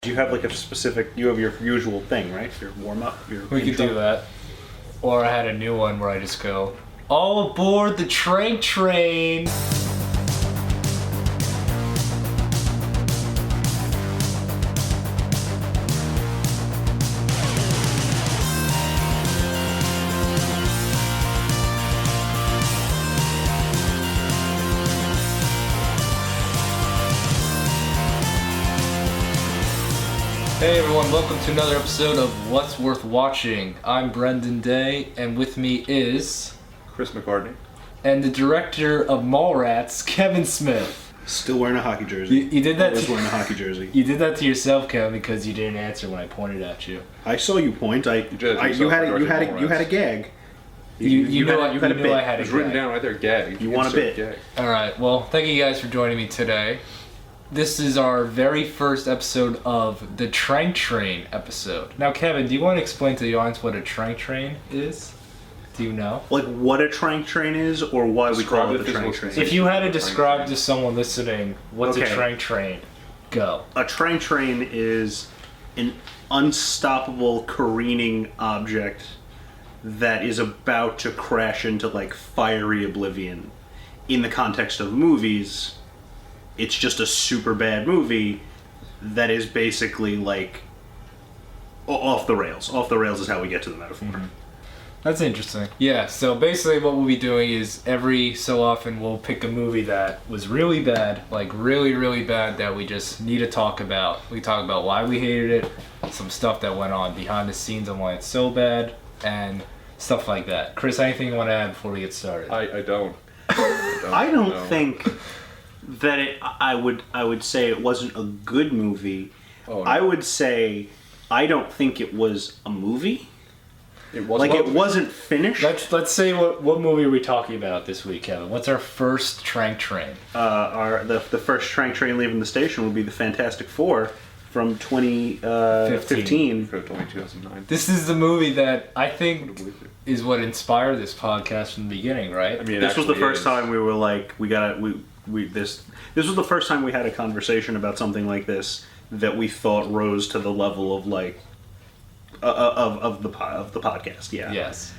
You have like a specific, you have your usual thing, right? Your warm-up, your We could do that. Or I had a new one where I just go, all aboard the Trank Train! Hey everyone, welcome to another episode of What's Worth Watching. I'm Brendan Day, and with me is... Chris McCartney. And the director of Mallrats, Kevin Smith. Still wearing a hockey jersey. You did that. Always wearing a hockey jersey. You did that to yourself, Kevin, because you didn't answer when I pointed at you. I saw you point. You had a gag. You knew I had a It was written down right there, gag. You want a bit. Gag. Alright, well, thank you guys for joining me today. This is our very first episode of the Trank Train episode. Now, Kevin, do you want to explain to the audience what a Trank Train is? Do you know? Like what a Trank Train is, or why we call it the Trank Train? If you had to describe to someone listening, what's a Trank Train? Go. A Trank Train is an unstoppable careening object that is about to crash into like fiery oblivion. In the context of movies, it's just a super bad movie that is basically like off the rails. Off the rails is how we get to the metaphor. Mm-hmm. That's interesting. Yeah, so basically what we'll be doing is every so often we'll pick a movie that was really bad, like really, really bad, that we just need to talk about. We talk about why we hated it, some stuff that went on behind the scenes on why it's so bad, and stuff like that. Chris, anything you want to add before we get started? I don't. I don't think that I would say it wasn't a good movie. Oh, no. I would say I don't think it was a movie. It wasn't. Like it wasn't finished. Let's say what movie are we talking about this week, Kevin? What's our first Trank Train? The first Trank Train leaving the station will be the Fantastic Four from 2015. For 2009. This is the movie that I think is what inspired this podcast from the beginning, right? I mean, this was the first time we were like, this was the first time we had a conversation about something like this that we thought rose to the level of like of the podcast. Yeah. Yes.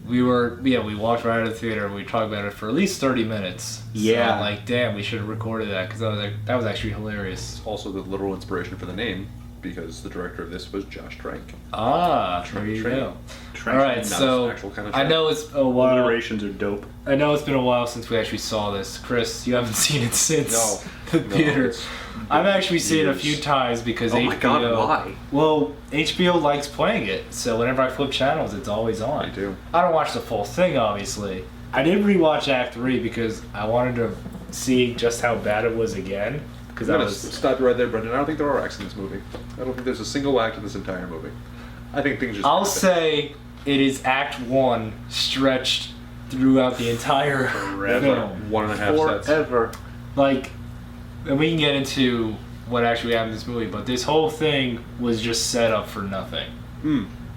We walked right out of the theater and we talked about it for at least 30 minutes. Yeah. So, like, damn, we should have recorded that because that was actually hilarious. Also, the literal inspiration for the name, because the director of this was Josh Trank. Ah, there you go. All right, so Kind of I know it's a while. Alliterations are dope. I know it's been a while since we actually saw this. Chris, you haven't seen it since the theater. I've actually seen it a few times because HBO. Oh my god, why? Well, HBO likes playing it, so whenever I flip channels, it's always on. I do. I don't watch the full thing, obviously. I did rewatch Act 3 because I wanted to see just how bad it was again. Because I'm going to stop you right there, Brendan. I don't think there are acts in this movie. I don't think there's a single act in this entire movie. I think things just... I'll say it is Act 1 stretched throughout the entire film. 1.5 sets. Forever. Like, and we can get into what actually happened in this movie, but this whole thing was just set up for nothing.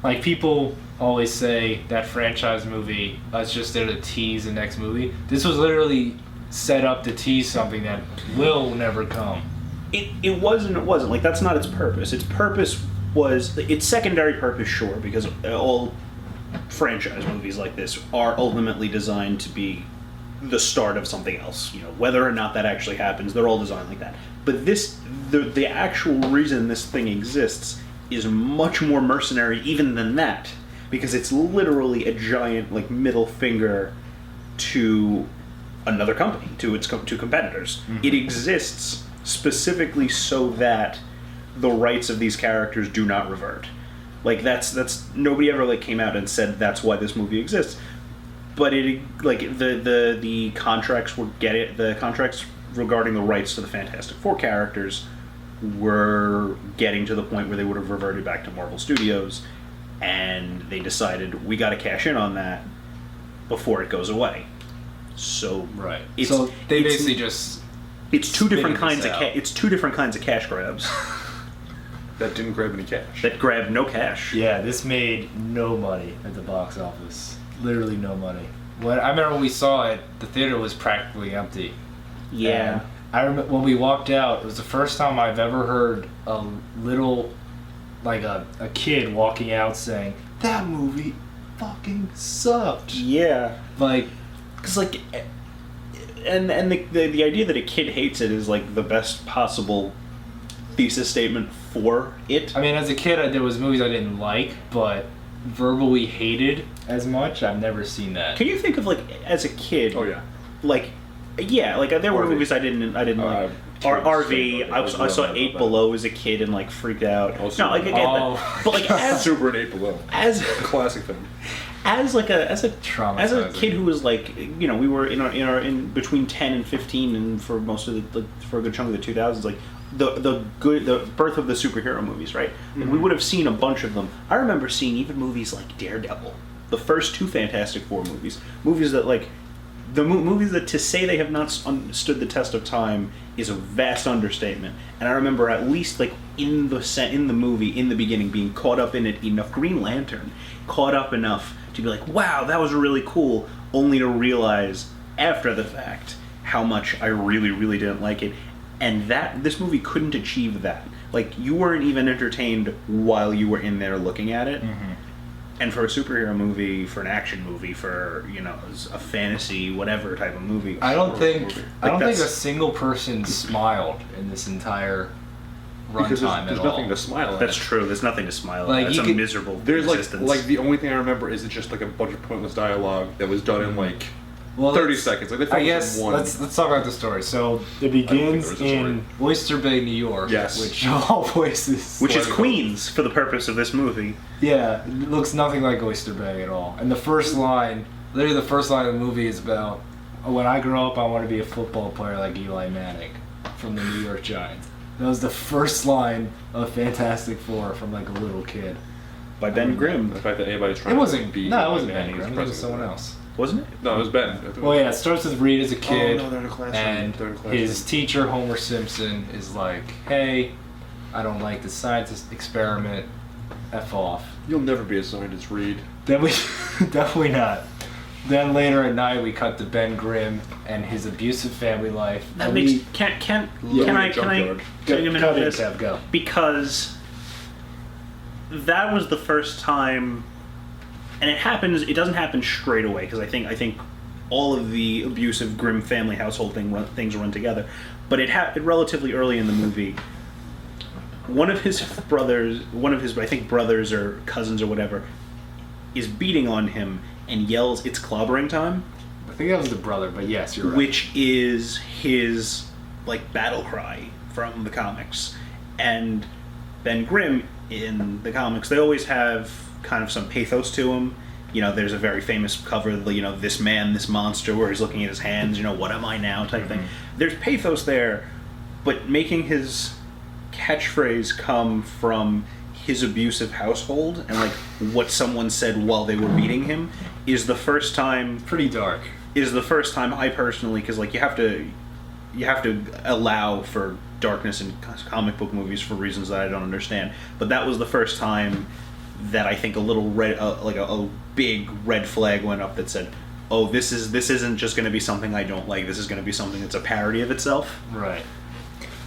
Like, people always say that franchise movie, it's just there to tease the next movie. This was literally set up to tease something that will never come. It wasn't. Like, that's not its purpose. Its purpose was... Its secondary purpose, sure, because all franchise movies like this are ultimately designed to be the start of something else. You know, whether or not that actually happens, they're all designed like that. But the actual reason this thing exists is much more mercenary even than that, because it's literally a giant like middle finger to another company, to competitors. Mm-hmm. It exists specifically so that the rights of these characters do not revert. Like that's nobody ever like came out and said that's why this movie exists. But it like the contracts the contracts regarding the rights to the Fantastic Four characters were getting to the point where they would have reverted back to Marvel Studios, and they decided we got to cash in on that before it goes away. So right. So they basically just it's two different kinds of cash grabs. That didn't grab any cash. That grabbed no cash. Yeah, this made no money at the box office. Literally no money. I remember when we saw it, the theater was practically empty. Yeah. I remember when we walked out, it was the first time I've ever heard a little, like a kid walking out saying, "That movie fucking sucked." Yeah. Like, Because, like, and the idea that a kid hates it is, like, the best possible thesis statement for it. I mean, as a kid, there was movies I didn't like, but verbally hated as much. I've never seen that. Can you think of, like, as a kid, Oh yeah. like, yeah, like, there were RV. movies I didn't like. RV, I saw 8 Below as a kid and, like, freaked out. Oh, No, like, again, Oh. but, like, as, Super and 8 Below. as, Classic film. as a Traumatizing. kid who was like, you know, we were in between 10 and 15, and for most of for a good chunk of the 2000s, like the birth of the superhero movies, right? Like, we would have seen a bunch of them. I remember seeing even movies like Daredevil, the first 2 Fantastic Four movies that, like, the movies that, to say they have not stood the test of time is a vast understatement. And I remember, at least, like, in the movie, in the beginning, being caught up in it enough. Green Lantern, caught up enough to be like, wow, that was really cool, only to realize after the fact how much I really, really didn't like it. And this movie couldn't achieve that. Like, you weren't even entertained while you were in there looking at it. Mm-hmm. And for a superhero movie, for an action movie, for, you know, a fantasy, whatever type of movie. I don't think movie. I don't Like, think a that's- single person smiled in this entire Because runtime there's at nothing all. to smile at. That's true. There's nothing to smile Like, at. It's you a could- miserable There's existence. like the only thing I remember is just like a bunch of pointless dialogue that was done in like Well, 30 let's- seconds. Like they I filmed guess in one. let's talk about the story. So it think there begins was a in Oyster Bay, New York. Yes. Which of all places. which is Political. Queens for the purpose of this movie. Yeah, it looks nothing like Oyster Bay at all. And the first line, literally the first line of the movie is about, "Oh, when I grow up, I want to be a football player like Eli Manning from the New York Giants." That was the first line of Fantastic Four from like a little kid. By Ben Grimm, The fact that anybody's trying It wasn't. to be No, it wasn't Manning Ben as Grimm. It was president. someone else. wasn't it? No, it was Ben. Well, yeah, it starts with Reed as a kid, Oh, no, they're in a classroom. and They're in a classroom. his teacher, Homer Simpson, is like, "Hey, I don't like the science experiment. F off." You'll never be a scientist, Reed. Then we definitely not. Then later at night, we cut to Ben Grimm and his abusive family life. That And makes we- can Yeah. I Junkyard. take a minute Cut of it, this? Kev, go. Because that was the first time, and it doesn't happen straight away, because I think all of the abusive Grimm family household things run together, but it relatively early in the movie. One of his I think brothers or cousins or whatever is beating on him and yells, "It's clobbering time," I think that was the brother, but yes, you're right. which is his, like, battle cry from the comics. And Ben Grimm in the comics, they always have kind of some pathos to him. You know, there's a very famous cover, you know, "This Man, This Monster," where he's looking at his hands, you know, "What am I now?" type thing. There's pathos there, but making his catchphrase come from his abusive household and, like, what someone said while they were beating him is the first time Pretty dark. I personally, because, like, you have to allow for darkness in comic book movies for reasons that I don't understand. But that was the first time that I think a little a big red flag went up that said, "Oh, this isn't just going to be something I don't like. This is going to be something that's a parody of itself." Right.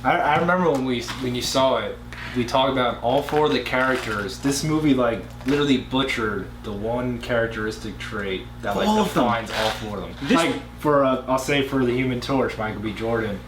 I remember when you saw it, we talked about all 4 of the characters. This movie, like, literally butchered the one characteristic trait that, like, All of them. defines all 4 of them. This- Like, I'll say for the Human Torch, Michael B. Jordan,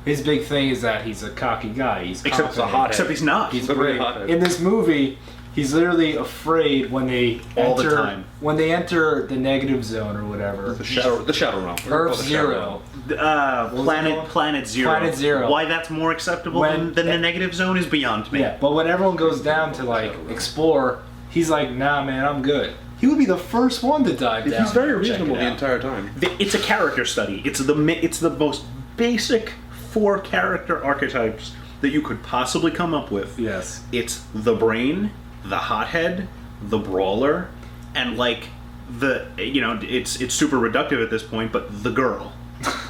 his big thing is that he's a cocky guy. He's Except confident. he's not. He's Literally great. hothead. In this movie, he's literally afraid when they All the enter time. when they enter the negative zone or whatever. The shadow realm. Earth Zero. Planet Zero. Planet Zero. Why that's more acceptable When- than the negative zone is beyond me. Yeah, but when everyone goes down to, like, explore, he's like, "Nah, man, I'm good." He would be the first one to dive down. He's very and check reasonable it the out. entire time. It's a character study. It's the most basic 4 character archetypes that you could possibly come up with. Yes. It's the brain, the hothead, the brawler, and, like, it's super reductive at this point, but the girl.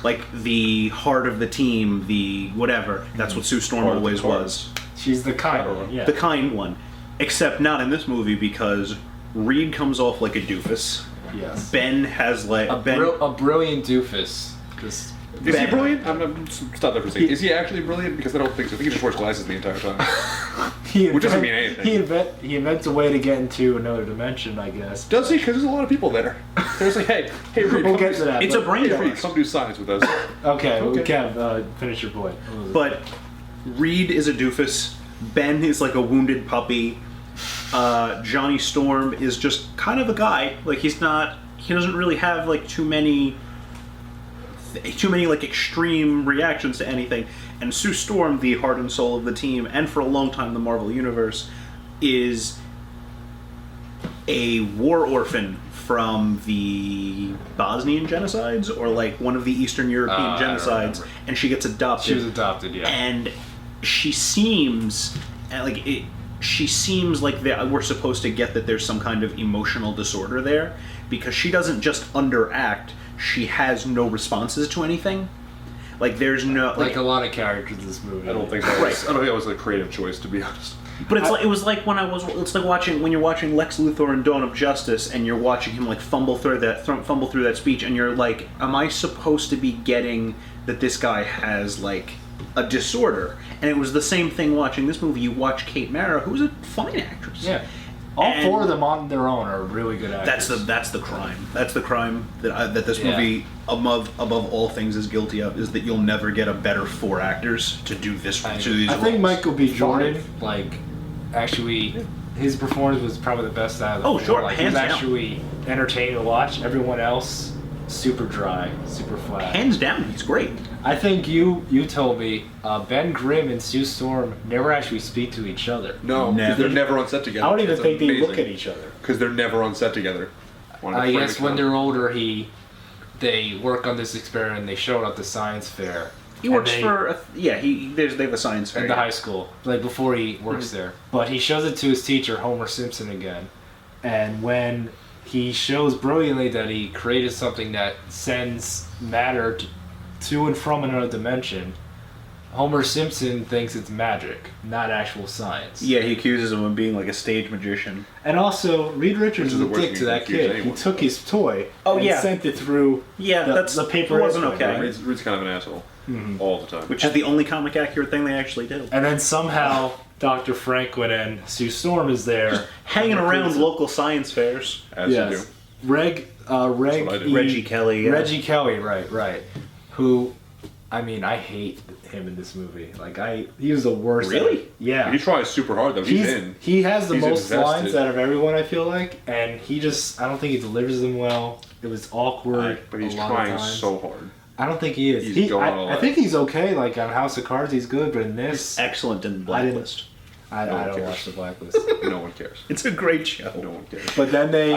Like, the heart of the team, the whatever. That's what Sue Storm Heart of the always cards. was. She's the kind one. Yeah. The kind one. Except not in this movie, because Reed comes off like a doofus. Yes. Ben has, like... A brilliant doofus. Just Is he brilliant? I'm stop there for a second. Is he actually brilliant? Because I don't think so. I think he just wears glasses the entire time. Which doesn't mean anything. He invents a way to get into another dimension, I guess. Does he? Because there's a lot of people there. There's like, hey, Reed, We'll get to that. It's a brain Reed, trust. come do science with us. Okay, we can finish your point. But Reed is a doofus. Ben is like a wounded puppy. Johnny Storm is just kind of a guy. Like he doesn't really have like too many like extreme reactions to anything. And Sue Storm, the heart and soul of the team, and for a long time the Marvel Universe, is a war orphan from the Bosnian genocides, or like one of the Eastern European genocides, and she gets adopted. She was adopted, yeah. And she seems like we're supposed to get that there's some kind of emotional disorder there, because she doesn't just underact, she has no responses to anything. Like there's no like a lot of characters in this movie. I don't think that was. I don't think that was a creative choice, to be honest. But it was like it's like when you're watching Lex Luthor in Dawn of Justice, and you're watching him like fumble through that speech, and you're like, am I supposed to be getting that this guy has like a disorder? And it was the same thing watching this movie. You watch Kate Mara, who's a fine actress. Yeah. All four of them on their own are really good actors. That's the crime. That's the crime that this movie, above all things, is guilty of, is that you'll never get a better 4 actors to do this. I These think roles. Michael B. Jordan, actually, his performance was probably the best out of the Oh, four. sure, Like, hands he was down. actually entertaining to watch. Everyone else, super dry, super flat. Hands down, he's great. I think you told me Ben Grimm and Sue Storm never actually speak to each other. No, because they're never on set together. I don't even That's think amazing. they look at each other. Because they're never on set together. I guess when they're older, they work on this experiment. They show it at the science fair. He works they have a science fair in the high school, like before he works there. But he shows it to his teacher, Homer Simpson, again. And when he shows brilliantly that he created something that sends matter to and from another dimension, Homer Simpson thinks it's magic, not actual science. Yeah, he accuses him of being like a stage magician. And also, Reed Richards is a dick to that kid. He took his toy and sent it through the paper. It wasn't airplane, okay. right? Reed's kind of an asshole. All the time. Which is the only comic accurate thing they actually did. And then somehow Dr. Frank went in, Sue Storm is there. Hanging around local science fairs. As you do. Reggie Kelly. Yeah. Reggie Kelly, right. Who, I mean, I hate him in this movie. He was the worst. Really? Yeah. He tries super hard, though. He's in. He has the He's most invested. lines out of everyone, I feel like. And I don't think he delivers them well. It was awkward. But he's a lot of trying times. so hard. I don't think he is. He's going all I out. think he's okay. Like on House of Cards, he's good. But in this, Excellent in Blacklist. I No one don't cares. watch the Blacklist. No one cares. It's a great show. No one cares. But then they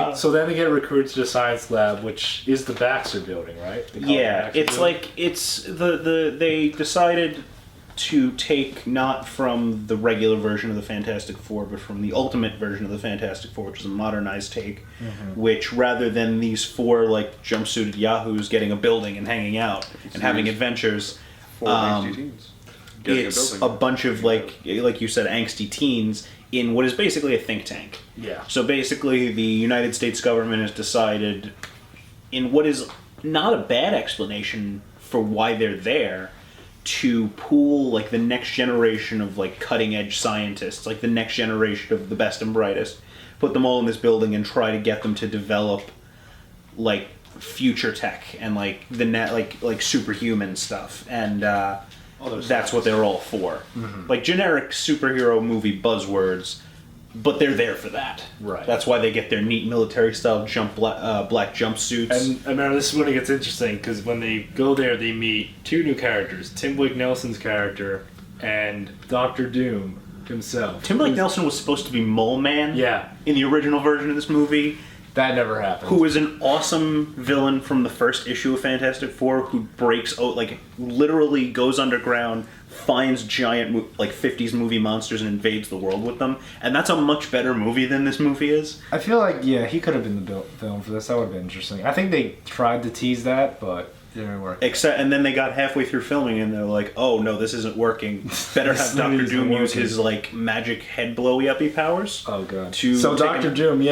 get recruited to the science lab, which is the Baxter building, right? They call it Yeah, Baxter it's building. like it's they decided to take not from the regular version of the Fantastic Four, but from the ultimate version of the Fantastic Four, which is a modernized take, which rather than these 4 like jumpsuited yahoos getting a building and hanging out and having adventures, 4 angsty teens. Getting it's a a building. bunch of like you said, angsty teens in what is basically a think tank. Yeah. So basically, the United States government has decided, in what is not a bad explanation for why they're there, to pool like the next generation of like cutting edge scientists, like the next generation of the best and brightest, put them all in this building and try to get them to develop like future tech and like the like superhuman stuff, and that's what they're all for. Like generic superhero movie buzzwords, but they're there for that. Right. That's why they get their neat military style black jumpsuits. And I remember this is when it gets interesting, because when they go there, they meet 2 new characters: Tim Blake Nelson's character and Doctor Doom himself. Tim Blake Nelson was supposed to be Mole Man. Yeah. In the original version of this movie. That never happened. Who is an awesome villain from the first issue of Fantastic Four, who breaks out, like, literally goes underground, finds giant, like, 50s movie monsters and invades the world with them. And that's a much better movie than this movie is. I feel like, he could have been the villain for this. That would have been interesting. I think they tried to tease that, but it didn't work. And then they got halfway through filming and they're like, oh no, this isn't working. Better have Doctor Doom use his, like, magic head blowy-uppy powers. Oh, God. So Doctor Doom,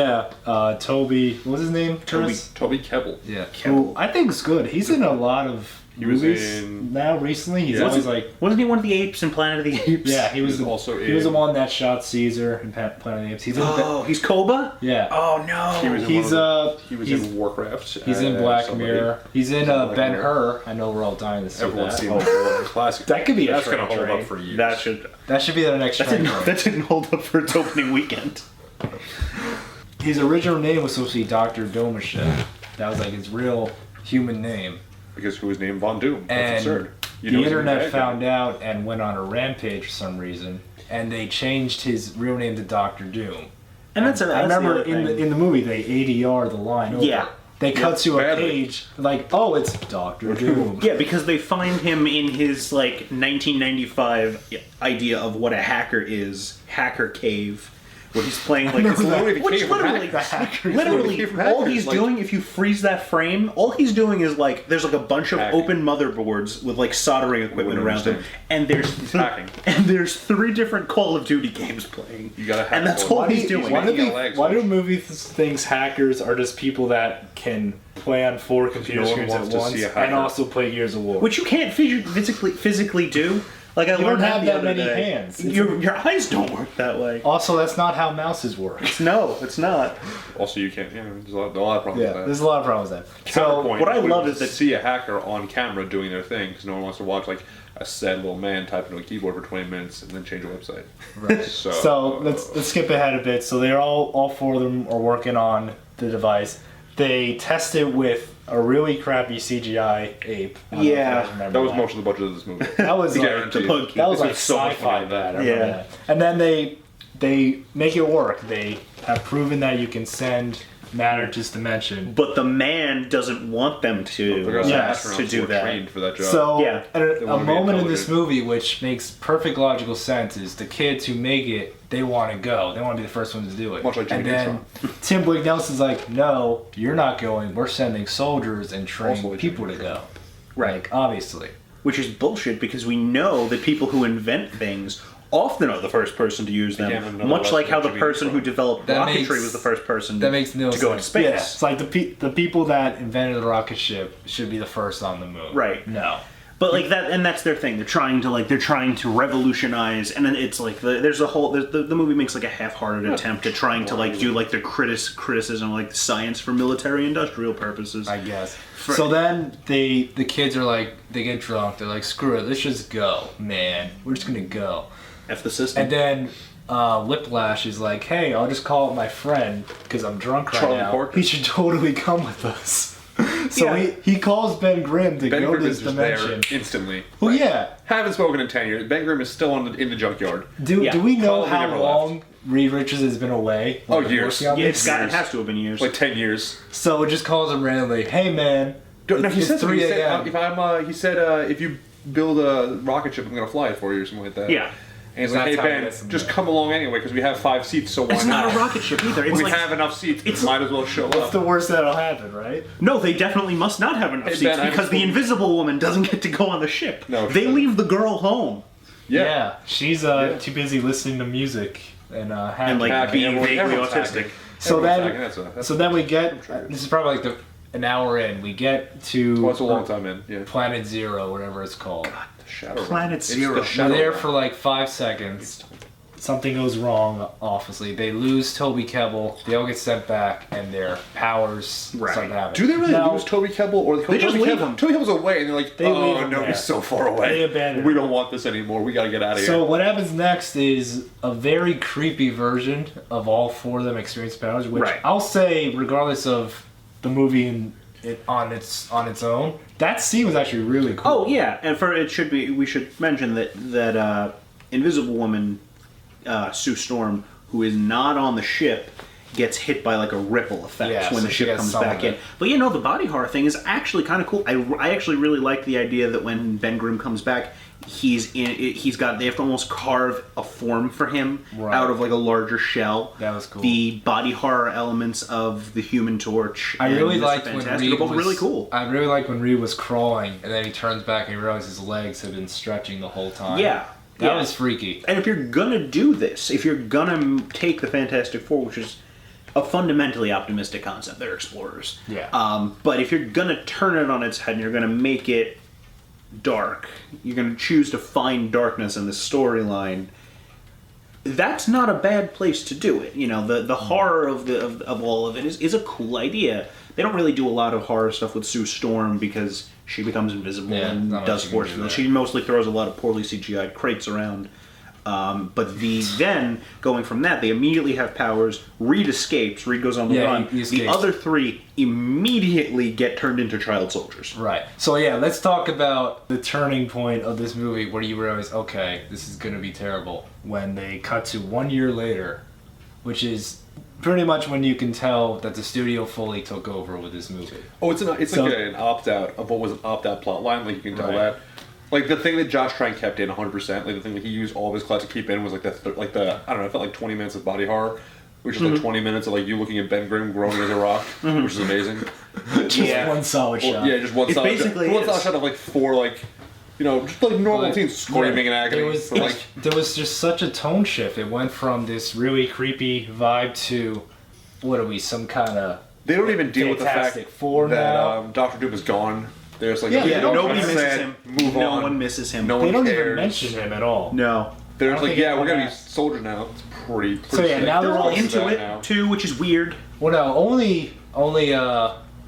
Toby, what was his name? Toby Kebbell. Yeah. Who I think is good. He's in a lot of He was movies in... now recently. He's Yeah. always like, Wasn't he one of the apes in Planet of the Apes? yeah, he was also he was the in- one that shot Caesar in Planet of the Apes. He's in Oh, he's Koba? yeah. Oh, no. He was in He's he was he's- in Warcraft. He's in Black somebody. Mirror. He's in Black Ben Mirror. Hur. I know we're all dying to see Everyone's that. seen that. Classic. That could be a That's Trank gonna hold Train. up for years. That should be the next Trank Train. that didn't hold up for its opening weekend. His original name was supposed to be Dr. Domashev. That was like his real human name. Because who was named Von Doom? That's And absurd. You the know he's a internet bad guy. found out and went on a rampage for some reason, and they changed his real name to Dr. Doom. And that's I remember in the movie they ADR the line over. Yeah. They cut to a badly. page like, oh, it's Dr. Doom. Yeah, because they find him in his, like, 1995 idea of what a hacker is, Hacker Cave, where he's playing, like, know this that. Literally the which cave from literally, hackers. literally, Cave from all hackers, he's like- doing, if you freeze that frame, all he's doing is, like, there's, like, a bunch of Hacking. open motherboards with, like, soldering equipment wouldn't around them, understand. and Hacking. there's 3 different Call of Duty games playing. You gotta hack and that's one. all Why he's do doing. Why do Why do movies thinks hackers are just people that can play on 4 computer No one screens wants at to once see a and hacker. also play Gears of War? Which you can't physically do. Like I You learned don't have the that other many day. hands. Your eyes don't work that way. Also, that's not how mouses work. No, it's not. Also, you can't. Yeah, there's a lot of problems Yeah, with that. there's a lot of problems with that. So, Counterpoint, what I we love would is that- see a hacker on camera doing their thing because no one wants to watch like a sad little man type into a keyboard for 20 minutes and then change a website. right. So let's skip ahead a bit. So they're all 4 of them are working on the device. They test it with a really crappy CGI ape. I don't know if you Yeah. guys remember That was most of the budget of this movie. That was like, Guaranteed. that was This like is so much sci-fi funnier than bad. that. I remember Yeah. that. And then they make it work. They have proven that you can send matter to this dimension. But the man doesn't want them to. Because Yes, astronauts to do were that. trained for that job. So, Yeah. a wanna be moment in this intelligent. movie which makes perfect logical sense is the kids who make it, they want to go. They want to be the first ones to do it. Much like and Jimmy then Tim Blake Nelson's like, no, you're not going. We're sending soldiers and Also training like people to Jimmy go. Right. Like, obviously. Which is bullshit because we know that people who invent things often are the first person to use them. Again, another Much like lesson how that the Jimmy person who Neutron. developed That rocketry makes- was the first person That makes no to go into sense. space. Yeah, it's like the people that invented the rocket ship should be the first on the moon. Right. No. But like that, and that's their thing. They're trying to revolutionize, and then it's like there's a whole. The movie makes like a half-hearted attempt at trying to like do like the criticism, like science for military-industrial purposes. I guess. So then the kids are like, they get drunk. They're like, screw it, let's just go, man. We're just gonna go. F the system. And then Whiplash is like, hey, I'll just call up my friend because I'm drunk right Charlie now. Parker. He should totally come with us. So Yeah. he calls Ben Grimm to Ben go to Grimm this is just there dimension. instantly. Well, yeah. Haven't spoken in 10 years. Ben Grimm is still in the junkyard. Do Yeah. we know Probably how never long Reed Richards has been away? Oh, Like, years. working on yeah, this? it has to have been years. Like 10 years. So it just calls him randomly, hey man, No, he it's said 3 he said, a.m. he said if you build a rocket ship, I'm gonna fly it for you or something like that. Yeah. And he's That's like, hey how he Ben, gets them just there. come along anyway because we have 5 seats, so why It's not a rocket ship either. It's we like have enough seats. Might as well show What's up. the worst that'll happen, right? no, they definitely must not have enough Hey, seats Ben, I because just the told- Invisible Woman doesn't get to go on the ship. No, she they doesn't. leave the girl home Yeah. She's too busy listening to music and hacking. and like Hacking. being vaguely Everyone's autistic. hacking. So Everyone's then, hacking. That's so then we get. I'm sure. This is probably like an hour in. We get to well, it's a long time in. Yeah. Planet Zero, whatever it's called. The Shadow Planet It's Zero. the We're Shadow there Realm. for like 5 seconds. Something goes wrong, obviously. They lose Toby Kebbell. They all get sent back, and their powers Right. start happening. Do they really Now, lose Toby Kebbell, or They just leave him. Toby Kebbell's away, and they're like, They leave "Oh him no, there. he's so far away. They abandon We him. don't want this anymore. We gotta get out of So here." what happens next is a very creepy version of all 4 of them experience powers, which Right. I'll say, regardless of the movie on its own, that scene was actually really cool. Oh yeah, and we should mention that Invisible Woman, Sue Storm, who is not on the ship, gets hit by like a ripple effect Yeah, when so the she ship gets comes some of back in. it. But the body horror thing is actually kind of cool. I actually really like the idea that when Ben Grimm comes back, they have to almost carve a form for him Right. out of like a larger shell. That was cool. The body horror elements of the Human Torch. I and really Mr. liked when Fantastic Reed are both was really cool. I really liked when Reed was crawling, and then he turns back and he realizes his legs have been stretching the whole time. Yeah. That Yeah. was freaky. And if you're gonna do this, if you're gonna take the Fantastic Four, which is a fundamentally optimistic concept, they're explorers. Yeah. But if you're gonna turn it on its head and you're gonna make it dark. You're going to choose to find darkness in this storyline. That's not a bad place to do it. You know, the horror of all of it is a cool idea. They don't really do a lot of horror stuff with Sue Storm because she becomes invisible and does force field. She mostly throws a lot of poorly CGI'd crates around. But then, going from that, they immediately have powers. Reed escapes. Reed goes on the run. The other three immediately get turned into child soldiers. Right. So yeah, let's talk about the turning point of this movie where you realize, okay, this is going to be terrible. When they cut to 1 year later, which is pretty much when you can tell that the studio fully took over with this movie. Oh, it's like an opt-out of what was an opt-out plot line. Like, you can tell that. Like, the thing that Josh Trank kept in 100%, like, the thing that he used all of his class to keep in was, like, the I don't know, it felt like 20 minutes of body horror, which is, like, 20 minutes of, like, you looking at Ben Grimm growing as a rock, which is amazing. Just one solid shot. Yeah, just one solid shot. One solid shot of, like, four, like, you know, just, like, normal scenes screaming in agony. There was just such a tone shift. It went from this really creepy vibe to, what are we, some kind of... They don't even deal with the fact that Dr. Doom is gone. There's like nobody misses him. No one misses him. They don't even mention him at all. No. They're like, we're gonna be soldiers now. It's pretty so yeah, sick. now they're all into it too, which is weird. Well, no, only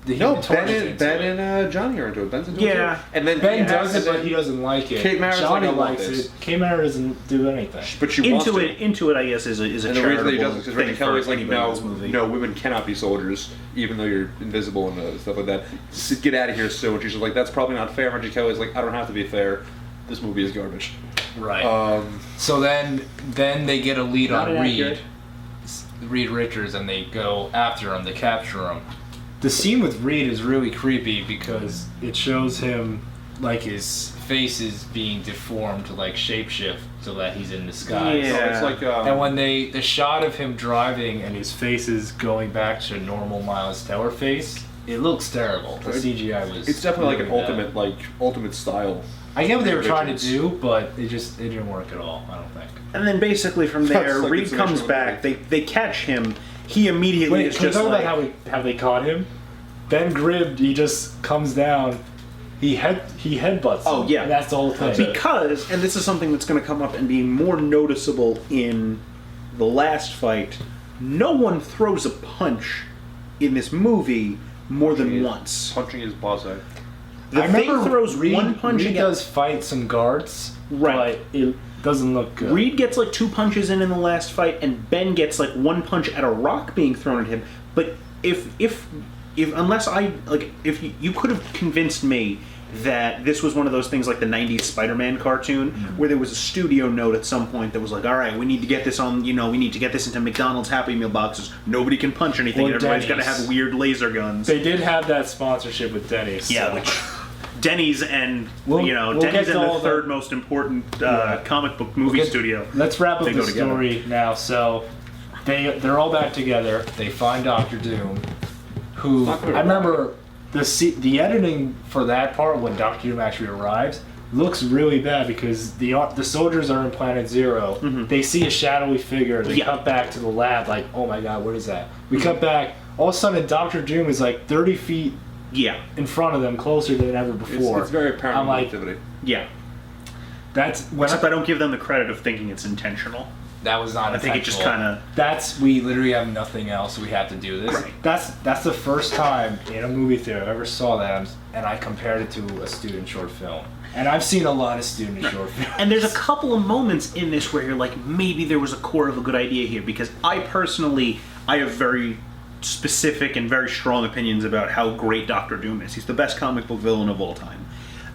the Ben and Johnny are into it. Ben's into it too. And then Ben does it, but he doesn't like it. Kate Mara's Johnny like, likes it. Kate Mara doesn't do anything. But she wants to. Into it, I guess, is a and the reason that he does it is because Reggie Kelly's like, no, women cannot be soldiers, even though you're invisible and stuff like that. Get out of here soon. And she's like, that's probably not fair. Reggie Kelly's like, I don't have to be fair. This movie is garbage. Right. So then they get a lead on Reed Richards, and they go after him. They capture him. The scene with Reed is really creepy because it shows him, like, his face is being deformed to, like, shapeshift so that he's in disguise. Yeah. So it's like, and when the shot of him driving and his face is going back to normal Miles Teller face, it looks terrible. The CGI was... It's definitely really like an ultimate style. I get what they were trying to do, but it didn't work at all, I don't think. And then basically from there, like Reed comes back, they catch him, he immediately is just talk like... about how they caught him? Ben Grimm, he just comes down, he headbutts him. Oh, yeah. And that's the whole thing. Because, and this is something that's going to come up and be more noticeable in the last fight, no one throws a punch in this movie more than once. Punching his boss out. The thing throws one punch. Reed does fight some guards, right? But it doesn't look good. Reed gets like 2 punches in the last fight, and Ben gets like 1 punch at a rock being thrown at him. But if you could have convinced me that this was one of those things like the 90s Spider-Man cartoon, where there was a studio note at some point that was like, all right, we need to get this on, we need to get this into McDonald's Happy Meal boxes. Nobody can punch anything, and everybody's got to have weird laser guns. They did have that sponsorship with Denny's. Yeah, which... Denny's and Denny's and the third most important comic book movie studio. Let's wrap up the story now. So they're all back together. They find Dr. Doom, who I remember the editing for that part when Dr. Doom actually arrives looks really bad because the soldiers are in Planet Zero. Mm-hmm. They see a shadowy figure. They cut back to the lab like, oh my god, what is that? We cut back. All of a sudden, Dr. Doom is like 30 feet. Yeah, in front of them, closer than ever before. It's very paranormal activity. Yeah, except I don't give them the credit of thinking it's intentional. That was not intentional. I think it just kind of... we literally have nothing else. We have to do this. Right. That's the first time in a movie theater I ever saw that, and I compared it to a student short film. And I've seen a lot of student short films. And there's a couple of moments in this where you're like, maybe there was a core of a good idea here, because I have very specific and very strong opinions about how great Dr. Doom is. He's the best comic book villain of all time.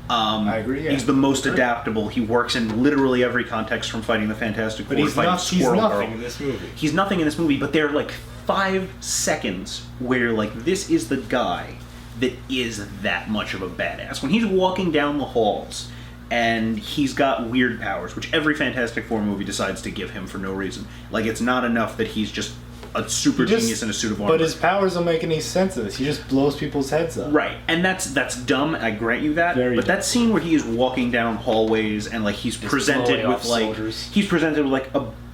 I agree. Yeah. He's the most adaptable. He works in literally every context, from fighting the Fantastic Four to fighting Squirrel Girl. He's nothing in this movie. He's nothing in this movie, but there are like 5 seconds where like this is the guy that is that much of a badass. When he's walking down the halls and he's got weird powers, which every Fantastic Four movie decides to give him for no reason. Like, it's not enough that he's just a super genius in a suit of armor. But his powers don't make any sense of this. He just blows people's heads up. Right, and that's dumb. I grant you that. Very but dumb. That scene where he is walking down hallways and like he's presented with like soldiers. He's presented with like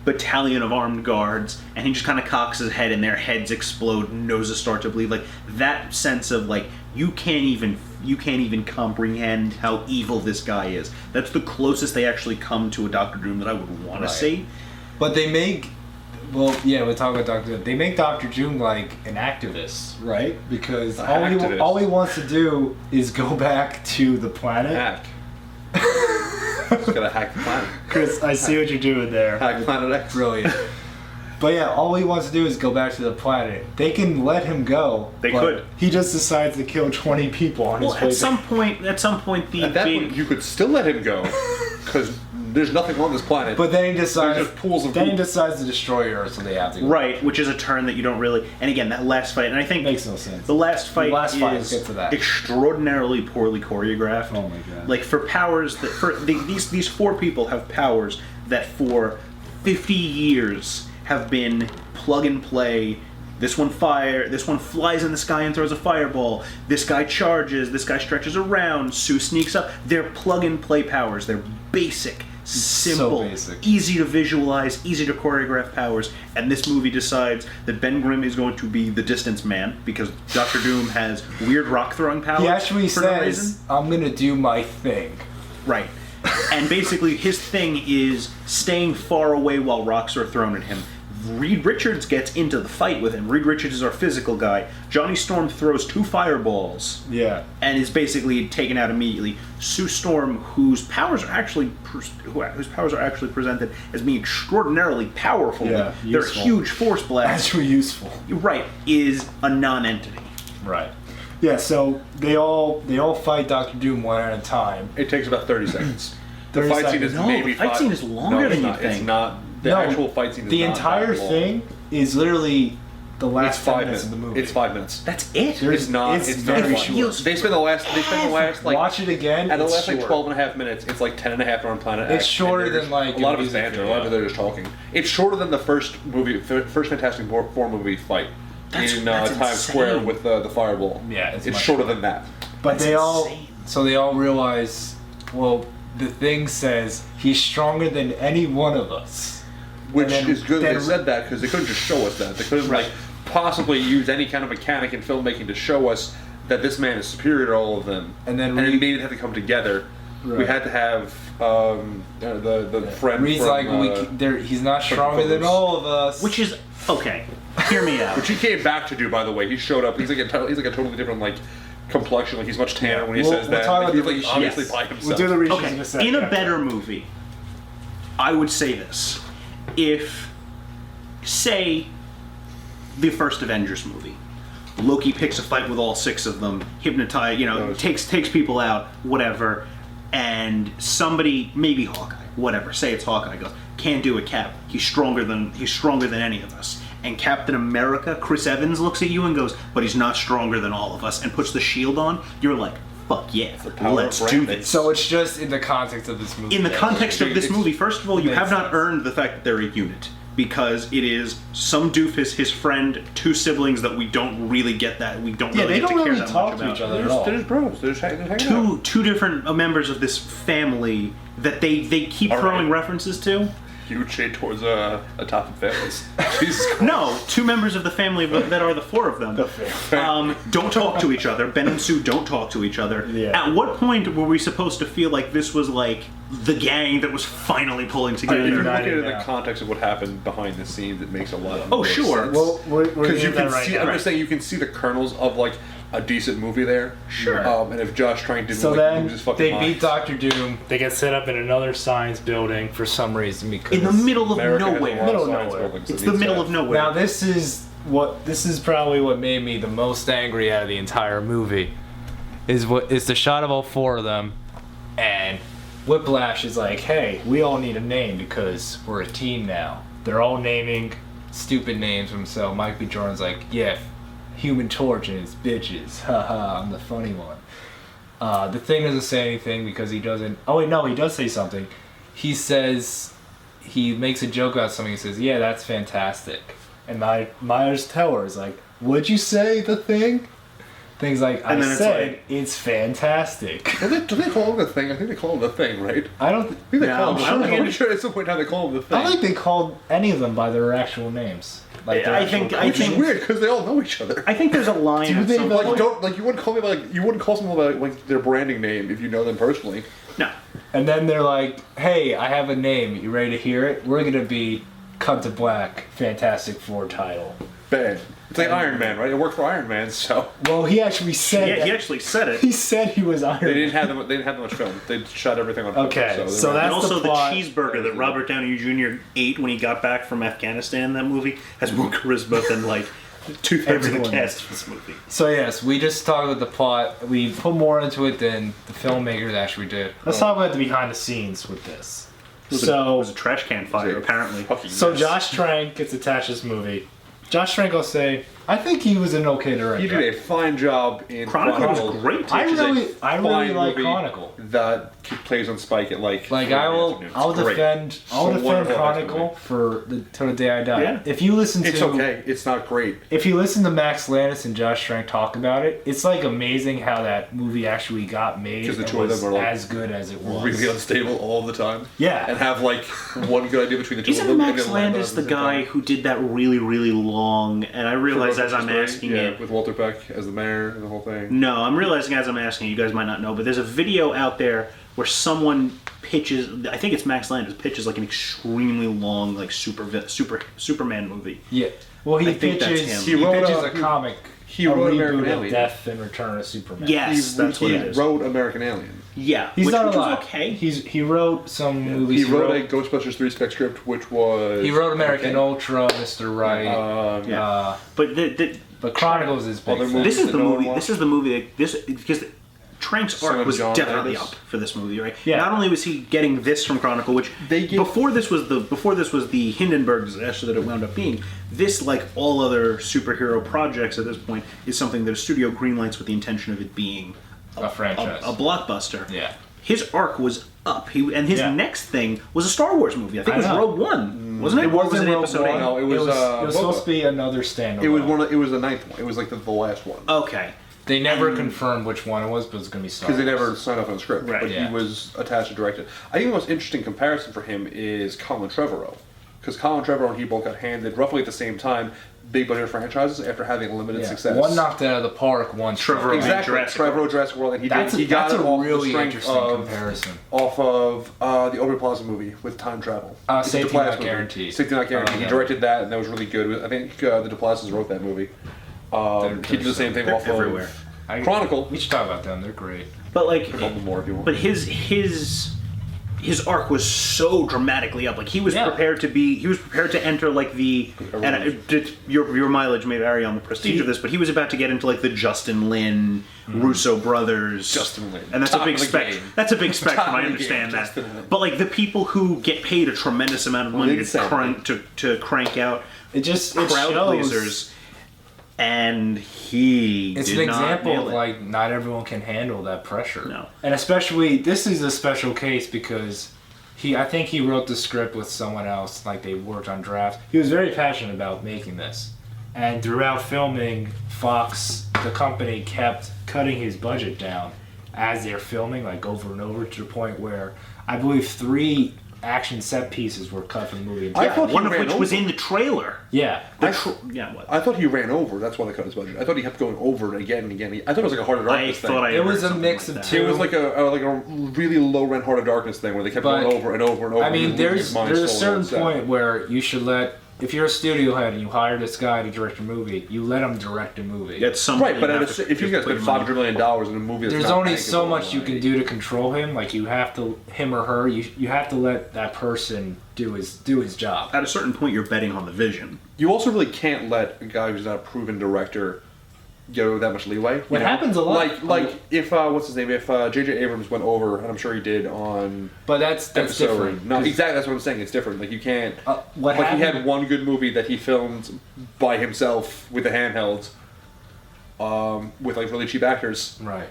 battalion of armed guards, and he just kind of cocks his head and their heads explode, noses start to bleed. Like that sense of like you can't even comprehend how evil this guy is. That's the closest they actually come to a Doctor Doom that I would want to see. But they make, well, yeah, we're talking about Doctor Doom. They make Doctor Doom like an activist, right? Because all he wants to do is go back to the planet. Hack. Just gotta hack the planet. Chris, I see what you're doing there. Hack Planet X. Brilliant. But yeah, all he wants to do is go back to the planet. They can let him go. They could. He just decides to kill 20 people on his way. At some point, the At that point, you could still let him go, because there's nothing on this planet. But then he decides. There's just pools of Then he poop. decides to destroy Earth, so they have to go. right, which is a turn that you don't really. And again, that last fight, and I think Makes no sense. The last fight let's is get to that. extraordinarily poorly choreographed. Oh my god! Like for powers that these four people have powers that for 50 years have been plug and play. This one flies in the sky and throws a fireball. This guy charges, this guy stretches around, Sue sneaks up. They're plug and play powers. They're basic, simple, So basic. easy to visualize, easy to choreograph powers. And this movie decides that Ben Grimm is going to be the distance man because Doctor Doom has weird rock throwing powers. He actually for no reason. says, "I'm gonna do my thing." Right. And basically his thing is staying far away while rocks are thrown at him. Reed Richards gets into the fight with him. Reed Richards is our physical guy. Johnny Storm throws 2 fireballs Yeah. and is basically taken out immediately. Sue Storm, whose powers are actually presented as being extraordinarily powerful, Yeah, they're useful. huge force blasts. Actually useful. Right, is a non-entity. Right. Yeah. So they all fight Doctor Doom one at a time. It takes about 30 seconds. The 30 fight scene seconds. is No, maybe the fight 5. scene is longer no, it's than you not. think. It's not. The No, actual fight scene is the not entire that long. thing is literally the It's last 10 5 minutes minutes of the movie. It's 5 minutes. That's it? There's- It's not. It's It's very not short. They spend the last like Watch it again. and the it's last like short. 12 and a half minutes. It's like 10 and a half on Planet X. It's shorter and they're than, just- like, a lot a of it's music banter. A lot of video. they're just talking. It's shorter than the first Fantastic Four movie fight That's in insane. Times Square with the fireball. Yeah, it's much shorter than that. But That's insane. they all realize, well, the thing says he's stronger than any one of us. Which And then- is good that then- they said that because they couldn't just show us that. They couldn't like possibly use any kind of mechanic in filmmaking to show us that this man is superior to all of them. And then it Reed- made it have to come together. We Right. had to have the friend Reed's from, like, he's not stronger than Footloose. all of us. Which is okay. Hear me out. which he came back to do, by the way. He showed up. He's like a totally different like complexion. Like he's much tanner when he says we'll that. talk Like, about he's the like reshoots. obviously Yes. by We'll himself. do the reshoots Okay, in a second. in a better movie, I would say this. If, say, the first Avengers movie, Loki picks a fight with all 6 of them, hypnotize, takes people out, whatever, and somebody, maybe Hawkeye, whatever, say it's Hawkeye, goes, can't do it, Cap. He's stronger than any of us. And Captain America, Chris Evans, looks at you and goes, but he's not stronger than all of us, and puts the shield on. You're like, fuck yeah, power let's of do branding. this. So it's just in the context of this movie. In the that context of this It's- movie, first of all, you makes have not sense. earned the fact that they're a unit. Because it is some doofus, his friend, 2 siblings that we don't really get that, we don't Yeah, really they get to don't care really that talk much to about. each other at all. They're just bros. They're just hanging out. Two different members of this family that they keep All throwing right. references to. Huge shade towards top families. Jesus Christ. No, 2 members of the family that are the 4 of them. Don't talk to each other. Ben and Sue don't talk to each other. Yeah. At what point were we supposed to feel like this was like the gang that was finally pulling If you together? look at it in now. the context of what happened behind the scenes, it makes a lot of Oh, more sure. sense. Well, we're Because you doing can that right see, now. I'm just saying, you can see the kernels of like a decent movie there. Sure. And if Josh Trank didn't So like then lose his fucking they mind. beat Doctor Doom. They get set up in another science building for some reason because In the middle of America has a lot nowhere. of Middle of science nowhere. buildings that It's the needs middle to of have- nowhere. Now this is probably what made me the most angry out of the entire movie. Is the shot of all 4 of them, and Whiplash is like, hey, we all need a name because we're a team now. They're all naming stupid names for themselves. Mike B. Jordan's like, yeah, Human Torch and his bitches. Haha, I'm the funny one. The Thing doesn't say anything because he doesn't. Oh wait, no, he does say something. He says, he makes a joke about something. He says, yeah, that's fantastic. And Miles Teller is like, would you say The Thing? things like, And I then it's said like- it's fantastic. Do they call him the thing? I think they call him the thing, right? I don't. I think they No, call him. I don't I'm think pretty sure at some point now they call him the thing. I don't think they called any of them by their actual names. Like their I actual think- I Which is think- weird because they all know each other. I think there's a line. Do at they some like- point- You wouldn't call me you wouldn't call someone by like their branding name if you know them personally. No. And then they're like, "Hey, I have a name. You ready to hear it? We're gonna be Cut to Black, Fantastic Four title." Bad. It's like Iron Man, right? It worked for Iron Man, so Well, he actually said. Yeah, that- he actually said it. He said he was Iron. they didn't have them. They didn't have that much film. They shot everything on film. Okay, they so were- that's And also the the plot. cheeseburger that Robert Downey Jr. ate when he got back from Afghanistan in that movie has more charisma than like 2/3 of the Everyone. cast of this movie. So yes, we just talked about the plot. We put more into it than the filmmakers actually did. Let's talk about the behind the scenes with this. It was a trash can fire, apparently. Fucking So mess. Josh Trank gets attached to this movie. Josh Trank will say, "I think he was an okay director." He did a fine job in Chronicle was great. I which is a really fine like movie Chronicle. That plays on Spike at like. Like 3 I'll afternoons. I'll Great. defend wonderful Chronicle for the till the day I die. Yeah. If you listen to It's okay. It's not great. If you listen to Max Landis and Josh Trank talk about it, it's like amazing how that movie actually got made 'Cause the and two of was them are, like, as good as it was. Really unstable all the time. Yeah. And have like one good idea between the two of Isn't them. Max and then land on Landis it the at same guy time. who did that really, really long? And I realize as I'm asking yeah, it. with Walter Peck as the mayor and the whole thing. No, I'm realizing as I'm asking, you guys might not know, but there's a video out there where someone pitches. I think it's Max Landis pitches like an extremely long, like Superman movie. Yeah. Well, he I think that's pitches. him. He He wrote pitches a- a comic. he a wrote reboot American of Alien. Death and Return of Superman. Yes, that's what he it is. wrote American Alien. Yeah, He's which not was alive. okay. He wrote some movies. He wrote a Ghostbusters 3 spec script, which was. He wrote American okay. Ultra, Mr. Right. Yeah. But But Chronicles is big. Other thing. movies this is the that no one movie. watched? This is the movie that because Trank's Son arc of was John definitely Davis. up for this movie, right? Yeah. Not only was he getting this from Chronicle, which They give- before this was the Hindenburg disaster that it wound up being. This, like all other superhero projects at this point, is something that a studio greenlights with the intention of it being A franchise. a blockbuster. Yeah. His arc was up. His Yeah. next thing was a Star Wars movie. I think I it was know. Rogue One, wasn't it? It Or was wasn't it Rogue Episode One. 8? No, it was, it was Boba. supposed to be another standalone. It was it was the 9th one. It was like the last one. Okay. They never confirmed which one it was, but it was going to be Star Because they Wars. never signed off on the script. Right, But yeah. he was attached to direct it. I think the most interesting comparison for him is Colin Trevorrow. Because Colin Trevorrow and he both got handed, roughly at the same time, big budget franchises after having limited Yeah. success. One knocked it out of the park, one Trevorrow. Exactly. Jurassic Trevorrow, Jurassic World, and he That's he got a it off really the strength interesting of, comparison. off of the Aubrey Plaza movie with time travel. It's a Safety Duplass Not movie. Guaranteed. Safety Not Guaranteed. Oh, He yeah. directed that, and that was really good. I think the Duplasses wrote that movie. He did the same thing They're off everywhere. of Chronicle. We should talk about them. They're great. But like, More if you want. but his arc was so dramatically up. Like he was Yeah. prepared to enter like the your mileage may vary on the prestige of this, but he was about to get into like the Justin Lin, Russo brothers. Justin Lin. And that's Top a big of the spectrum. game. That's a big spectrum. Top I of the understand game, that. Justin Lin. But like the people who get paid a tremendous amount of money didn't say to crank out It crowd shows. pleasers. And he It's did an not example nail of it. like not everyone can handle that pressure. No. And especially this is a special case because I think he wrote the script with someone else, like they worked on drafts. He was very passionate about making this. And throughout filming, Fox, the company, kept cutting his budget down as they're filming, like over and over, to the point where I believe 3 action set pieces were cut from the movie. I thought he one of ran which was over. in the trailer. Yeah. Yeah, what? I thought he ran over. That's why they cut his budget. I thought he kept going over it again and again. I thought it was like a Heart of Darkness thing. It was a mix of two. It was like a really low rent Heart of Darkness thing where they kept But, going over and over and over. I mean, and losing there's his mind a slowly certain on set. point where you should let, if you're a studio head and you hire this guy to direct a movie, you let him direct a movie. At some Right, point but you at have a, to if you guys put spend your money- $500 million in a movie that's There's not only so bankable, much you can do to control him. Like you have to, him or her, you have to let that person do his job. At a certain point, you're betting on the vision. You also really can't let a guy who's not a proven director go that much leeway. What happens a lot. Like if what's his name? If J.J. Abrams went over, and I'm sure he did on But that's episode. different. No, 'cause, exactly. That's what I'm saying. It's different. Like you can't. what Like he happened? had one good movie that he filmed by himself with the handhelds, with like really cheap actors. Right.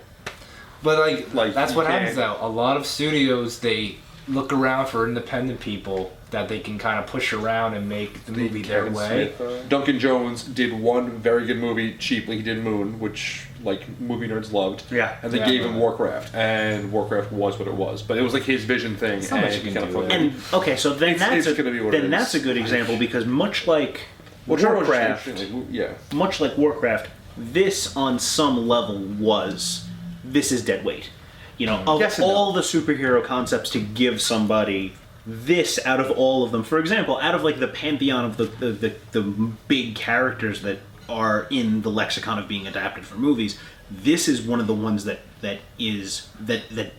But like Like, that's you what can't- happens though. A lot of studios they look around for independent people that they can kind of push around and make the movie their Kevin way. Smith, Duncan Jones did one very good movie cheaply. He did Moon, which like movie nerds loved. Yeah. And they Yeah. gave him Warcraft, and Warcraft was what it was. But it was like his vision thing. There's not much and you he can kinda do fucked with it. it. And okay, so then It's gonna be what it is. that's a good example because much like Well, Trevor was Warcraft, changing, like, yeah. much like Warcraft, this on some level was this is dead weight. You know, of Yes and no. all the superhero concepts to give somebody this out of all of them. For example, out of like the pantheon of the big characters that are in the lexicon of being adapted for movies, this is one of the ones that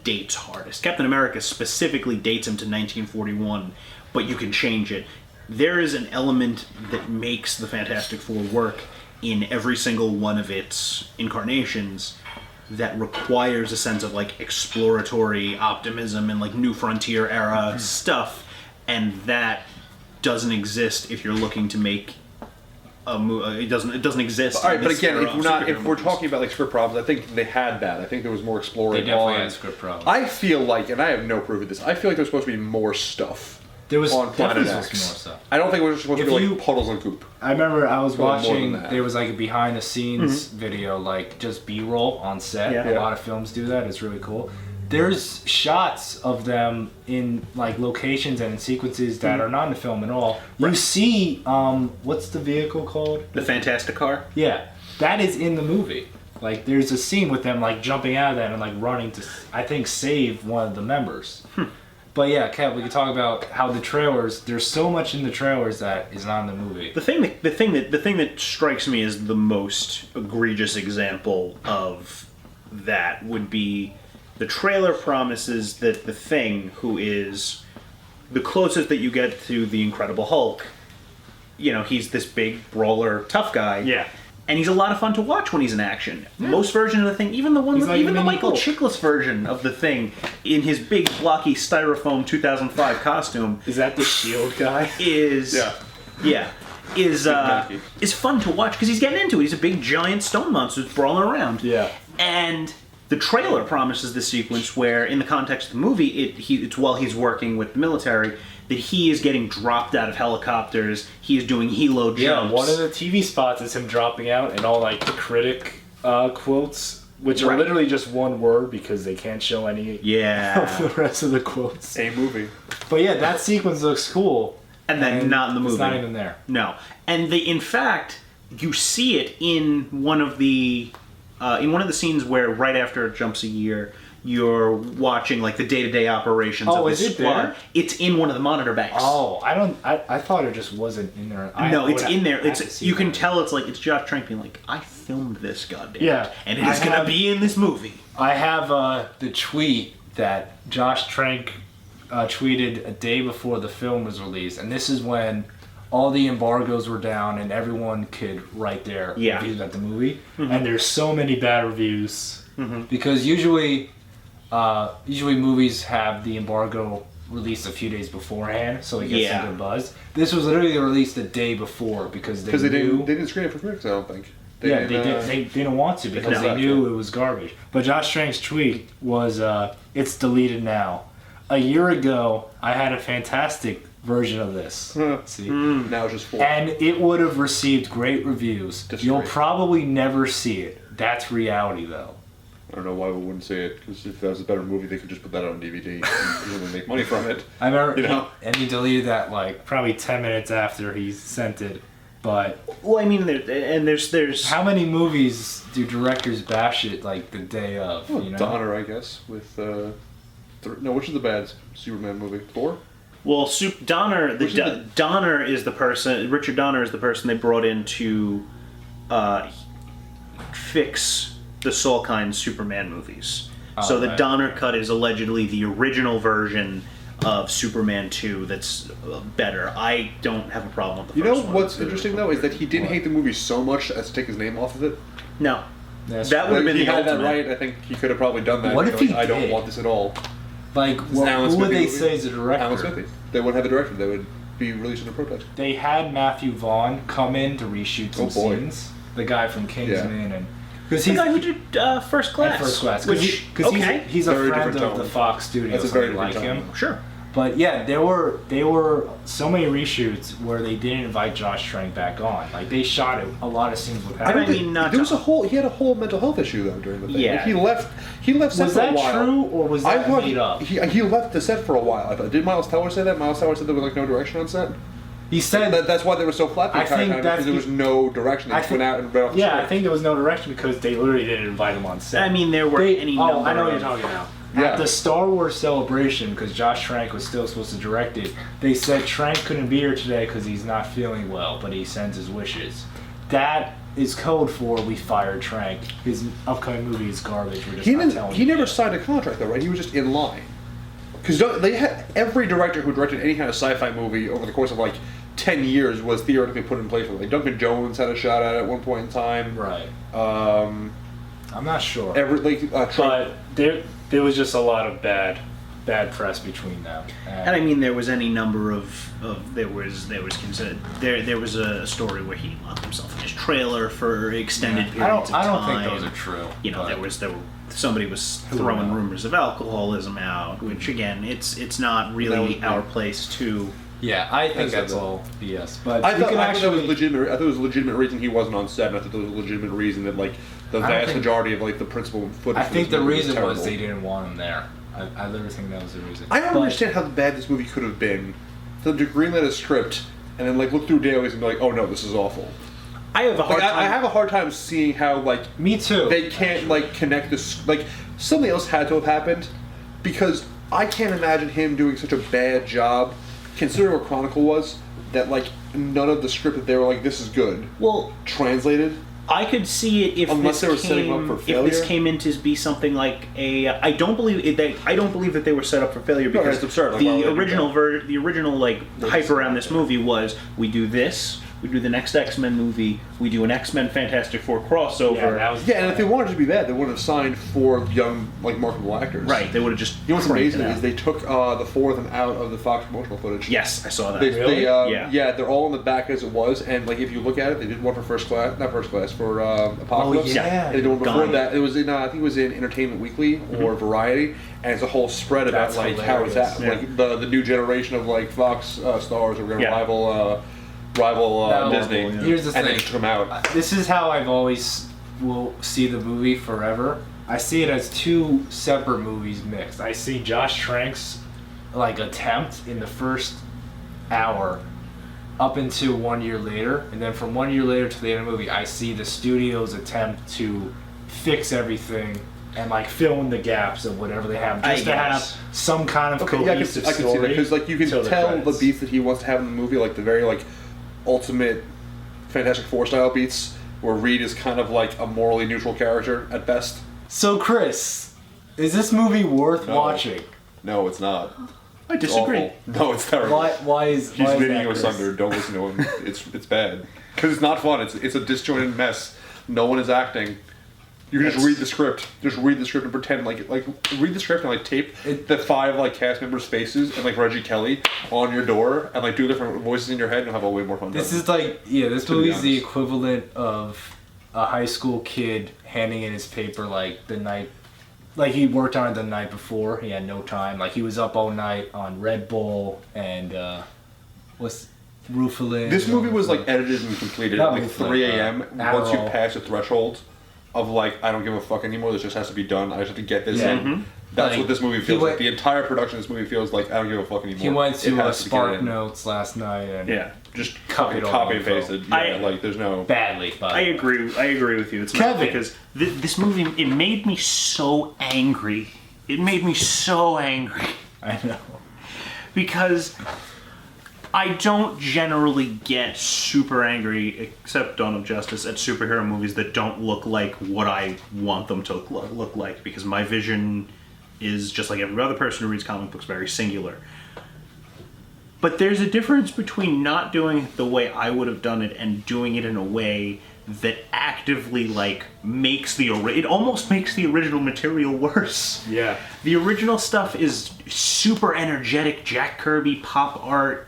dates hardest. Captain America specifically dates him to 1941, but you can change it. There is an element that makes the Fantastic Four work in every single one of its incarnations that requires a sense of like exploratory optimism and like new frontier era stuff, and that doesn't exist if you're looking to make a movie. It doesn't exist. All right, in but this again, era if of we're superhero talking about like script problems, I think they had that. I think there was more exploring. They definitely on- had script problems. I feel like, and I have no proof of this. I feel like there's supposed to be more stuff. There was on Planet definitely X. more stuff. I don't think it was supposed to If be you- like puddles and goop. I remember I was Probably more than watching, that. there was like a behind the scenes video, like just B-roll on set. Yeah. A lot of films do that. It's really cool. There's shots of them in like locations and in sequences that are not in the film at all. You Right. see, what's the vehicle called? The Fantastic Car. Yeah, that is in the movie. Like there's a scene with them like jumping out of that and like running to, I think, save one of the members. But yeah, Kev, we could talk about how the trailers. There's so much in the trailers that is not in the movie. The thing that strikes me as the most egregious example of that would be the trailer promises that the Thing, who is the closest that you get to the Incredible Hulk, you know, he's this big brawler, tough guy. Yeah. And he's a lot of fun to watch when he's in action. Most versions of the Thing, even the one, He's like even the Mini Michael Hulk. Chiklis version of the Thing, in his big blocky styrofoam 2005 costume, Is that the Shield guy? is is fun to watch because he's getting into it. He's a big giant stone monster that's brawling around. Yeah. And the trailer promises this sequence where, in the context of the movie, it's while he's working with the military that he is getting dropped out of helicopters. He is doing helo jumps. Yeah, one of the TV spots is him dropping out and all like the critic quotes, which are Right. literally just one word because they can't show any of the Yeah. rest of the quotes. A movie. But yeah, that sequence looks cool. And then not in the movie. It's not even there. No. And in fact, you see it in one of the scenes where right after it jumps a year, you're watching like the day-to-day operations Oh, of the is it squad. there? It's in one of the monitor banks. Oh, I thought it just wasn't in there. No, it's in there. I have to It's see you can that. tell it's like it's Josh Trank being like, I filmed this, goddamn. Yeah. And it is I gonna have- be in this movie. I have the tweet that Josh Trank tweeted a day before the film was released, and this is when all the embargoes were down and everyone could write their Yeah. reviews at the movie. And there's so many bad reviews because usually movies have the embargo released a few days beforehand, so it gets Yeah. some good buzz. This was literally released the day before because Because they they knew. didn't screen it for critics, I don't think. Yeah, they didn't want to because they No. knew it was garbage. But Josh Trank's tweet was, "It's deleted now. A year ago, I had a fantastic version of this. See, Now it's just 4. and it would have received great reviews. Just You'll great. probably never see it. That's reality, though." I don't know why we wouldn't say it, because if that was a better movie, they could just put that on DVD and really make money from it. I remember, You know? and he deleted that like probably 10 minutes after he sent it. But Well, I mean, there's how many movies do directors bash it like the day of? Well, You know? Donner, I guess, with which is the bad Superman movie? 4? well, Donner. Which is the- Donner is the person. Richard Donner is the person they brought in to fix the Salkind Superman movies. So the right. Donner cut is allegedly the original version of Superman 2 that's better. I don't have a problem with the You know first one. what's interesting, though, is that he didn't hate the movie so much as to take his name off of it. No. That's That would have Like, been he the had that ultimate. right. I think he could have probably done that. What if he I don't did? want this at all. Like, Alan who would Smithy they movie? say is a director? Alan Smithy. They wouldn't have a director. They would be releasing a protest. They had Matthew Vaughn come in to reshoot some Oh, boy. scenes. The guy from Kingsman and because The he's guy who did First Class. First Class. Which, Because okay. he's a Very friend different of the tone. Fox studios. That's a so very they like different him. tone. Sure. But yeah, there were so many reshoots where they didn't invite Josh Trank back on. Like they shot a lot of scenes with him. I mean, not there was he had a whole mental health issue though during the thing. Yeah. Like, he left set Was for a that while. true or was that made up? He left the set for a while. I thought. Did Miles Teller say that? Miles Teller said there was like no direction on set. He said That's why they were so flat the I entire think time, that's because there was no direction. They just went out and read off the Yeah, script. I think there was no direction because they literally didn't invite him on set. I mean, there were any number I know what of- you're talking about. Yeah. At the Star Wars Celebration, because Josh Trank was still supposed to direct it, they said Trank couldn't be here today because he's not feeling well, but he sends his wishes. That is code for we fired Trank. His upcoming movie is garbage. We're just not telling He you never yet. signed a contract though, right? He was just in line. Because they had every director who directed any kind of sci-fi movie over the course of like 10 years was theoretically put in place for. Like Duncan Jones had a shot at it at one point in time. Right. I'm not sure. Trump, But there was just a lot of bad press between them. And I mean, there was any number of there was considered there was a story where he locked himself in his trailer for extended periods of time. I don't think those are true. You know, but somebody was throwing rumors of alcoholism out, which again, it's not really our place to. Yeah, I think That's that's all BS. But I you thought can it was actually legitimate. I thought it was a legitimate reason he wasn't on set. And I thought there was a legitimate reason that like the I don't vast think- majority of like the principal footage. I for think this the movie reason was terrible. they didn't want him there. I literally think that was the reason. I don't But- understand how bad this movie could have been. For them to greenlight a script and then like look through dailies and be like, oh no, this is awful. I have a hard Like, time. I have a hard time seeing how like Me too. they can't like connect this. Like something else had to have happened because I can't imagine him doing such a bad job, considering what Chronicle was. That like none of the script that they were like, this is good, well, translated. I could see it if Unless this they were setting came, up for if this failure. came in to be something like a. I don't believe that they were set up for failure because it's absurd. Like, why would they the do original that? the original like hype around this movie was we do this, we do the next X-Men movie, we do an X-Men Fantastic Four crossover. Yeah, that was Yeah, and if they wanted it to be bad, they would have signed 4 young, like marketable actors. right. They would have just. You know what's cranked it amazing out. is they took the 4 of them out of the Fox promotional footage. Yes, I saw that. They, Yeah. yeah, they're all in the back as it was, and like if you look at it, they did one for for Apocalypse. Oh, yeah. They did one before Gone. that. It was in I think it was in Entertainment Weekly or Variety, and it's a whole spread about That's like how it's at, hilarious. like the new generation of like Fox stars are going to Yeah. rival No, Disney. here's the and they thing. took them out. This is how I've always will see the movie forever. I see it as 2 separate movies mixed. I see Josh Trank's like attempt in the first hour up into 1 year later, and then from 1 year later to the end of the movie, I see the studio's attempt to fix everything and like fill in the gaps of whatever they have, just I to have guess. some kind of Okay, yeah, I can cohesive see that story. because like you can till the tell credits. the beats that he wants to have in the movie, like the very like ultimate Fantastic Four style beats, where Reed is kind of like a morally neutral character at best. So Chris, is this movie worth No. watching? No, it's not. I disagree. Awful. No, it's terrible. Why is He's why is leading that, you Chris? asunder. Don't listen to him. It's bad because it's not fun. It's a disjointed mess. No one is acting. You can just read the script. Just read the script and pretend like read the script and like tape the 5 like cast members' faces and like Reggie Kelly on your door and like do different voices in your head and you'll have a way more fun. This doing is like, yeah, this be movie's the honest. equivalent of a high school kid handing in his paper like the night, like he worked on it the night before. He had no time. Like he was up all night on Red Bull and what's Rufalin. This movie was like edited and completed at Not like Rufalin, 3 a.m. Once you Adderall. pass the threshold of like I don't give a fuck anymore. This just has to be done. I just have to get this Yeah. in. That's Like, what this movie he feels went- like. The entire production of this movie feels like I don't give a fuck anymore. He went It to has to get Spark in. Notes last night and Yeah. Just Copied all copy the and info. pasted. Yeah, like there's no. badly. But I agree with you. It's Kevin. not because this movie, it made me so angry. It made me so angry I know. because I don't generally get super angry, except Dawn of Justice, at superhero movies that don't look like what I want them to look like, because my vision is, just like every other person who reads comic books, very singular. But there's a difference between not doing it the way I would have done it and doing it in a way that actively like makes it almost makes the original material worse. Yeah. The original stuff is super energetic Jack Kirby pop art,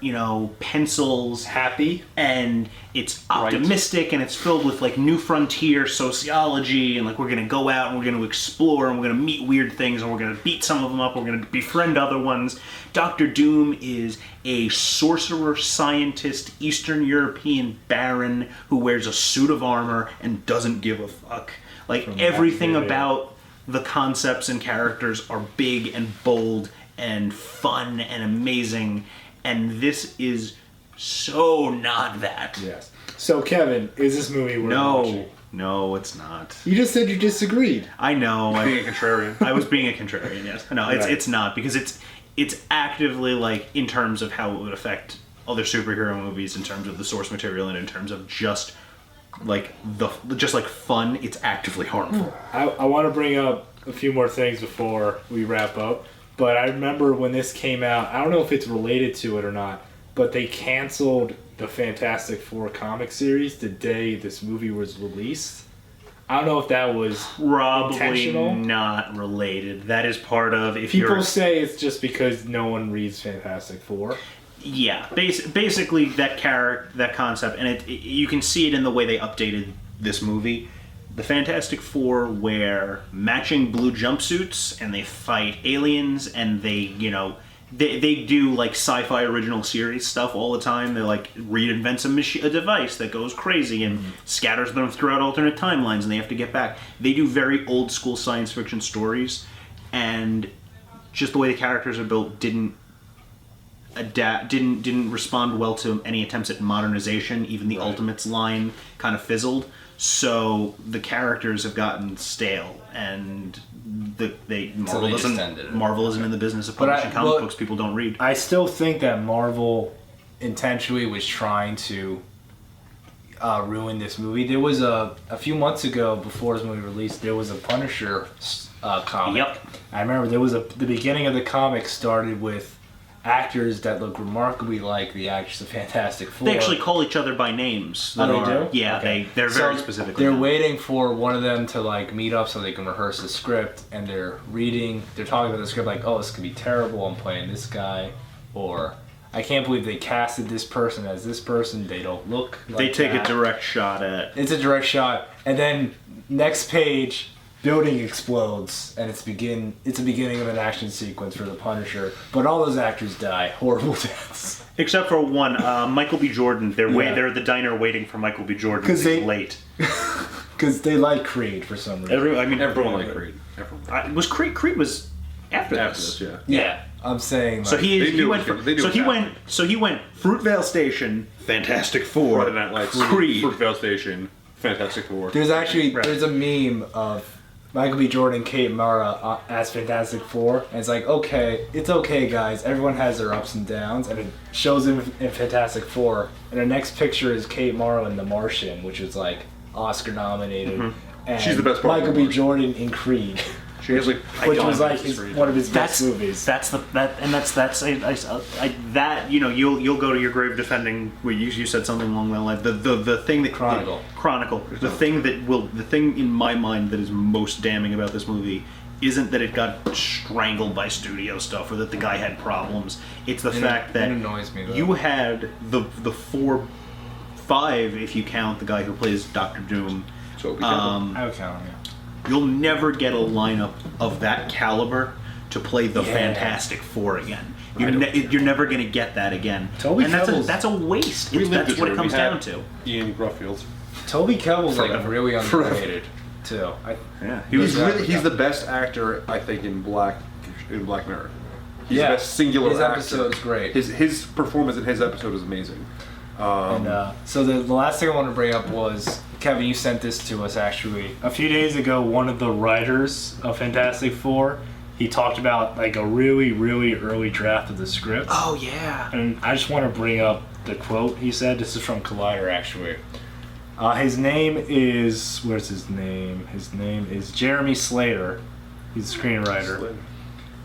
pencils, Happy. and it's optimistic and it's filled with like new frontier sociology and like we're gonna go out and we're gonna explore and we're gonna meet weird things and we're gonna beat some of them up, we're gonna befriend other ones. Doctor Doom is a sorcerer, scientist, Eastern European baron who wears a suit of armor and doesn't give a fuck. Like, everything about the concepts and characters are big and bold and fun and amazing, and this is so not that. Yes. So, Kevin, is this movie worth watching? No, it's not. You just said you disagreed. I know. Being a contrarian. I was being a contrarian, yes. No, Right. it's not, because it's actively, like, in terms of how it would affect other superhero movies, in terms of the source material, and in terms of just, like, fun, it's actively harmful. I want to bring up a few more things before we wrap up, but I remember when this came out, I don't know if it's related to it or not, but they canceled the Fantastic Four comic series the day this movie was released. I don't know if that was Probably intentional. not related. That is part of, if People you're... say it's just because no one reads Fantastic Four. Yeah, basically that concept, and you can see it in the way they updated this movie. The Fantastic Four wear matching blue jumpsuits, and they fight aliens, and they do, like, sci-fi original series stuff all the time. They, like, reinvent a device that goes crazy and scatters them throughout alternate timelines, and they have to get back. They do very old school science fiction stories, and just the way the characters are built didn't respond well to any attempts at modernization. Even the Ultimates line kind of fizzled. So the characters have gotten stale, and Marvel isn't in the business of publishing comic books people don't read. I still think that Marvel intentionally was trying to ruin this movie. There was a few months ago, before this movie released, there was a Punisher comic. Yep. I remember the beginning of the comic started with actors that look remarkably like the actors of Fantastic Four. They actually call each other by names. Oh, they do? Yeah, Okay. they're very specific. They're waiting for one of them to, like, meet up so they can rehearse the script, and they're talking about the script like, oh, this could be terrible, I'm playing this guy, or I can't believe they casted this person as this person, they don't look like They take that. a direct shot at... It's a direct shot, and then next page, building explodes, and it's the beginning of an action sequence for the Punisher, but all those actors die horrible deaths. Except for one, Michael B. Jordan. They're at the diner waiting for Michael B. Jordan because he's late. Because they like Creed for some reason. Everyone liked Creed. Everyone. Was Creed was after this? Yeah. Yeah, I'm saying. Like, So he went Fruitvale Station, Fantastic Four, Friday Night Lights, Creed, Fruitvale Station, Fantastic Four. there's a meme of Michael B. Jordan and Kate Mara as Fantastic Four, and it's like, it's okay, guys. Everyone has their ups and downs, and it shows him in Fantastic Four. And the next picture is Kate Mara in The Martian, which is like Oscar nominated. And She's the best part of Michael The B. Martian. Jordan in Creed, She has like, which was like one of his best That's movies. You'll go to your grave defending. Well, you said something along that line. The thing that Chronicle. The thing in my mind that is most damning about this movie isn't that it got strangled by studio stuff or that the guy had problems. It's the fact that it annoys me, though. you had the 5 if you count the guy who plays Doctor Doom. So I would count him. You'll never get a lineup of that caliber to play the Fantastic Four again. You're never going to get that again. Toby and Kebbell's- that's a waste. we lived That's this what it room. comes We had down to. Ian Gruffield. Toby Kebbell's like Forever. really underrated too. Yeah, He's the best actor, I think, in Black Mirror. He's the best singular his actor. episode's great. His performance in his episode is amazing. So the last thing I wanted to bring up was, Kevin, you sent this to us actually. A few days ago, one of the writers of Fantastic Four, he talked about like a really, really early draft of the script. Oh yeah. And I just want to bring up the quote he said. This is from Collider actually. His name is, where's his name? His name is Jeremy Slater. He's a screenwriter.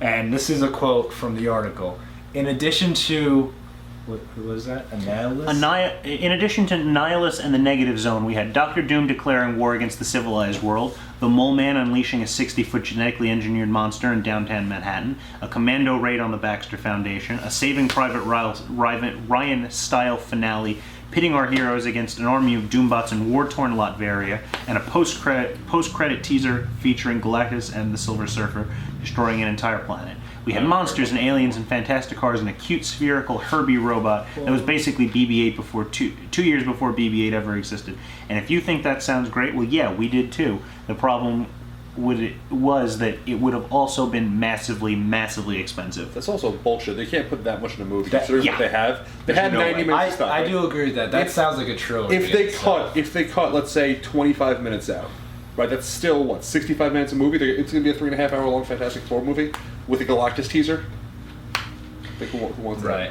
And this is a quote from the article. In addition to, who was that? Annihilus? In addition to Nihilus and the Negative Zone, we had Doctor Doom declaring war against the civilized world, the Mole Man unleashing a 60-foot genetically engineered monster in downtown Manhattan, a commando raid on the Baxter Foundation, a Saving Private Ryan-style finale pitting our heroes against an army of Doombots in war-torn Latveria, and a post-credit teaser featuring Galactus and the Silver Surfer destroying an entire planet. We had monsters and aliens and fantastic cars and a cute spherical Herbie robot that was basically BB-8 before two years before BB-8 ever existed. And if you think that sounds great, well, yeah, we did too. The problem was that it would have also been massively, massively expensive. That's also bullshit. They can't put that much in a movie. Considering yeah. what they have. They had no 90 way. minutes of stuff. I right? do agree with that. That sounds like a trilogy. If they cut, let's say 25 minutes out, right? That's still what 65 minutes a movie. It's going to be a 3.5 hour long Fantastic Four movie with a Galactus teaser. Like, who wants Right.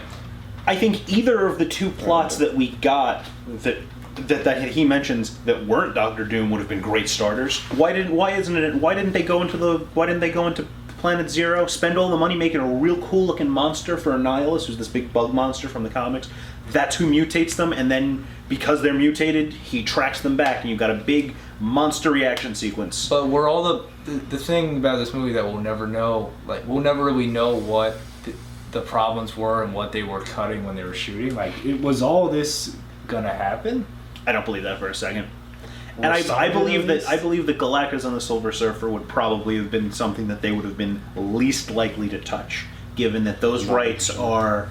I think either of the two plots that we got that he mentions that weren't Doctor Doom would have been great starters. Why didn't they go into Planet Zero, spend all the money making a real cool looking monster for Annihilus, who's this big bug monster from the comics? That's who mutates them, and then because they're mutated, he tracks them back, and you've got a big monster reaction sequence. But we're all the thing about this movie that we'll never know. Like, we'll never really know what the problems were and what they were cutting when they were shooting. Like, was all this gonna happen? I don't believe that for a second. And I believe that Galactus and the Silver Surfer would probably have been something that they would have been least likely to touch, given that those rights are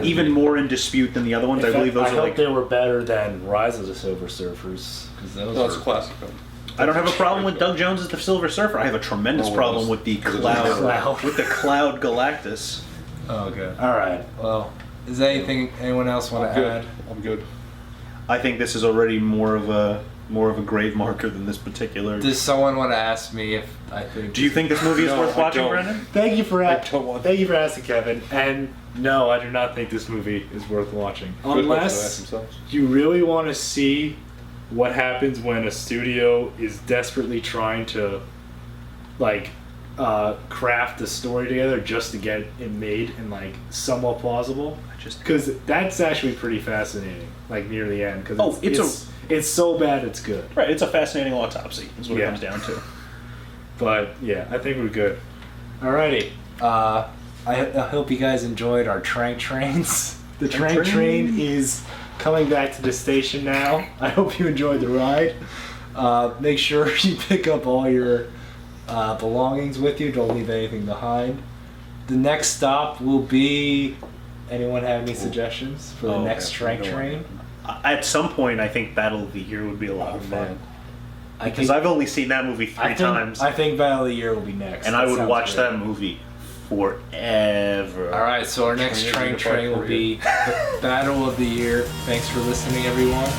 even more in dispute than the other ones. I believe those I are hope like. they were better than Rise of the Silver Surfers, because those That's were a classic film. I don't have a problem with Doug Jones as the Silver Surfer. I have a tremendous problem with the cloud Galactus. Oh, good. all right. Well, is there anyone else want to add? I'm good. I think this is already more of a grave marker than this particular. Does someone want to ask me if I think? Do you think this movie is No, worth I watching, don't. Brendan? Thank you for don't want- asking, Kevin. And no, I do not think this movie is worth watching, Good folks that ask unless themselves. you really want to see what happens when a studio is desperately trying to, like, craft a story together just to get it made and like somewhat plausible. Because that's actually pretty fascinating, like near the end. Because it's so bad it's good. Right, it's a fascinating autopsy. Is what it Yeah. comes down to. But yeah, I think we're good. Alrighty. I hope you guys enjoyed our Trank Trains. The Trank Train is coming back to the station now. I hope you enjoyed the ride. Make sure you pick up all your belongings with you. Don't leave anything behind. The next stop will be... Anyone have any suggestions for the next Trank Train? At some point, I think Battle of the Year would be a lot of fun. I Because I've only seen that movie three times. I think Battle of the Year will be next. And That I would sounds watch great. that movie forever. Alright, so our next Trank Train will be the Battle of the Year. Thanks for listening, everyone.